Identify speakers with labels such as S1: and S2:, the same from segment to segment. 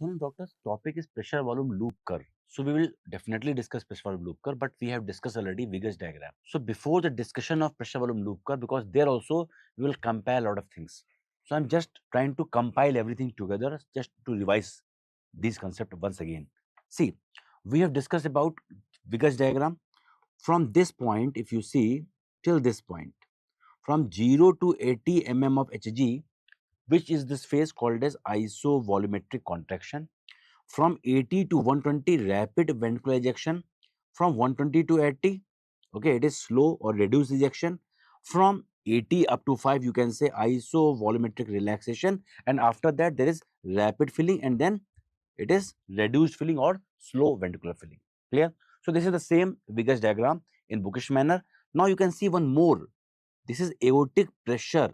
S1: afternoon, doctors. Topic is pressure volume loop curve. So we will definitely discuss pressure volume loop curve, but we have discussed already Wigger's diagram. So before the discussion of pressure volume loop curve, because there also we will compare a lot of things. So I'm just trying to compile everything together just to revise these concepts once again. See, we have discussed about Wigger's diagram. From this point, if you see till this point, from 0 to 80 mm of Hg, which is this phase called as isovolumetric contraction. From 80 to 120, rapid ventricular ejection. From 120 to 80, okay, it is slow or reduced ejection. From 80 up to 5, you can say isovolumetric relaxation, and after that there is rapid filling, and then it is reduced filling or slow ventricular filling. Clear? So this is the same Wigger's diagram in bookish manner. Now you can see one more. This is aortic pressure.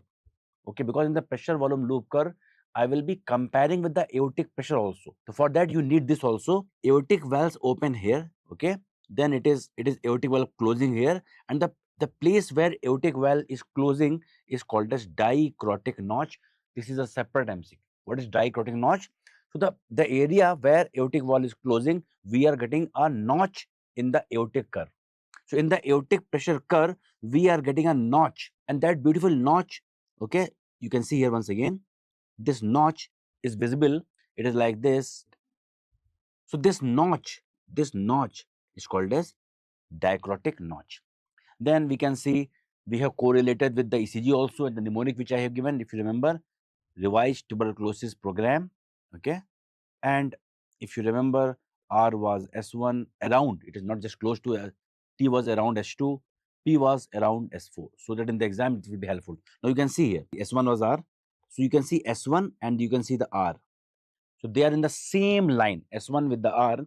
S1: Okay, because in the pressure volume loop curve, I will be comparing with the aortic pressure also. So for that you need this also. Aortic valves open here, okay. Then it is aortic valve closing here, and the place where aortic valve is closing is called as dicrotic notch. This is a separate MCQ. What is dicrotic notch? So the area where aortic valve is closing, we are getting a notch in the aortic curve. So in the aortic pressure curve, we are getting a notch, and that beautiful notch, okay, you can see here once again, this notch is visible. It is like this. So this notch is called as dicrotic notch. Then we can see we have correlated with the ECG also and the mnemonic which I have given, if you remember, revised tuberculosis program, okay. And if you remember, R was S1 around, it is not just close to, T was around S2, P was around S4, so that in the exam it will be helpful. Now you can see here, S1 was R, so you can see S1 and you can see the R. So they are in the same line, S1 with the R,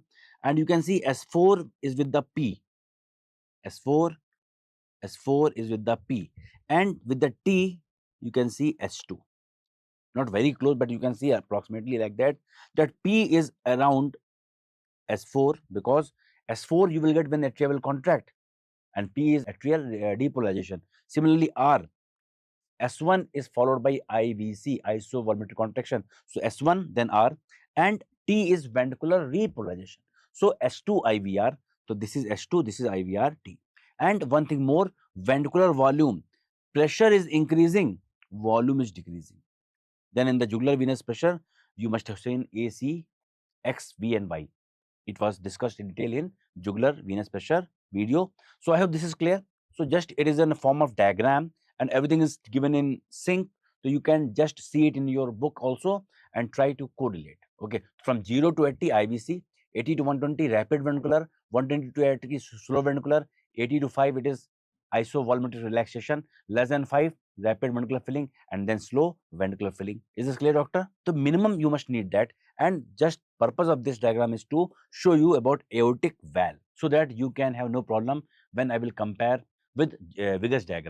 S1: and you can see S4 is with the P. S4 is with the P, and with the T, you can see S2. Not very close, but you can see approximately like that, that P is around S4, because S4 you will get when atria will contract, and P is atrial depolarization. Similarly, R, S1 is followed by IVC, isovolumetric contraction. So S1, then R, and T is ventricular repolarization. So S2 IVR. So this is S2, this is IVR T. And one thing more, ventricular volume. Pressure is increasing, volume is decreasing. Then in the jugular venous pressure, you must have seen AC, X, V, and Y. It was discussed in detail in jugular venous pressure video. So I hope this is clear. So just it is in a form of diagram, and everything is given in sync. So you can just see it in your book also and try to correlate. Okay, from 0 to 80 IVC, 80 to 120 rapid ventricular, 120 to 80 is slow ventricular, 80 to 5 it is isovolumetric relaxation, less than 5 rapid ventricular filling, and then slow ventricular filling. Is this clear, doctor? The minimum you must need that, and just purpose of this diagram is to show you about aortic valve, so that you can have no problem when I will compare with Wigger's diagram.